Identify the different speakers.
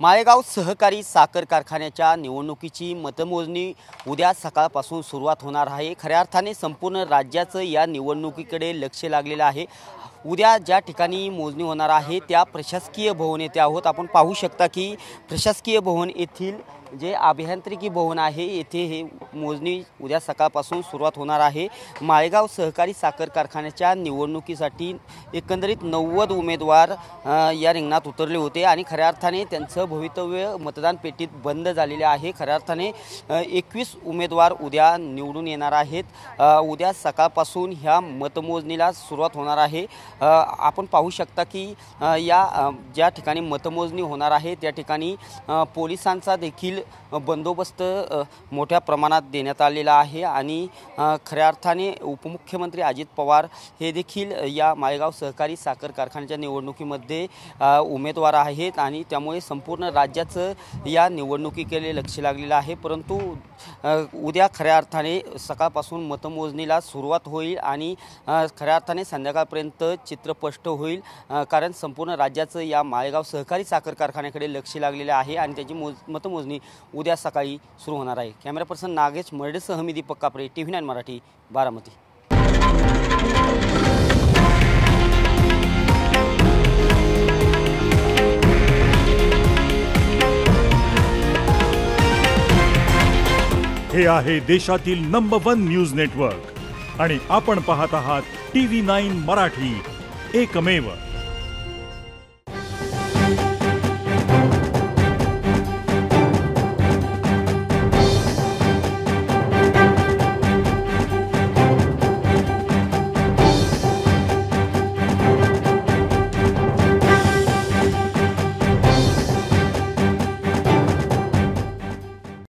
Speaker 1: माळेगाव सहकारी साखर कारखान्याच्या निवडणुकीची मतमोजणी उद्या सकाळपासून सुरुवात होणार आहे। खऱ्या अर्थाने संपूर्ण राज्याचं या निवडणुकीकडे लक्ष लागलेलं आहे। उद्या ज्या ठिकाणी मोजणी होणार आहे त्या प्रशासकीय भवन येथे आहोत। आपण पाहू शकता की प्रशासकीय भवन येथील जे अभियांत्रिकी भवन आहे येथे हे मोजणी उद्या सकाळपासून सुरुवात होणार आहे। माळेगाव सहकारी साखर कारखान्याच्या निवडणुकीसाठी एकंदरीत 90 उमेदवार या रिंगणात उतरले होते आणि खऱ्या अर्थाने त्यांचं भवितव्य मतदान पेटीत बंद झालेले आहे। खऱ्या अर्थाने 21 उमेदवार उद्या निवडून येणार आहेत। उद्या सकाळपासून ह्या मतमोजणीला सुरुवात होणार आहे। आपण पाहू शकता की या ज्या ठिकाणी मतमोजणी होणार आहे त्या ठिकाणी पोलिसांचा देखील बंदोबस्त मोठ्या प्रमाणात देण्यात आलेला आहे आणि खऱ्या अर्थाने उपमुख्यमंत्री अजित पवार हे देखील या माळेगाव सहकारी साखर कारखान्याच्या निवडणुकीमध्ये उमेदवार आहेत आणि त्यामुळे संपूर्ण राज्याचं या निवडणुकीकडे लक्ष लागलेलं आहे। परंतु उद्या खऱ्या अर्थाने सकाळपासून मतमोजणीला सुरुवात होईल आणि खऱ्या अर्थाने संध्याकाळपर्यंत चित्र स्पष्ट होईल, कारण संपूर्ण राज्याचं या माळेगाव सहकारी साखर कारखान्याकडे लक्ष लागलेलं आहे आणि त्याची मतमोजणी उद्या सकाळी सुरू होणार आहे। कॅमेरा पर्सन नागेश मर्डेसह मी दीपक कापरे, TV9 मराठी, बारामती।
Speaker 2: हे आहे देशातील नंबर 1 न्यूज नेटवर्क आणि आपण पाहत आहात TV9 मराठी, एकमेव।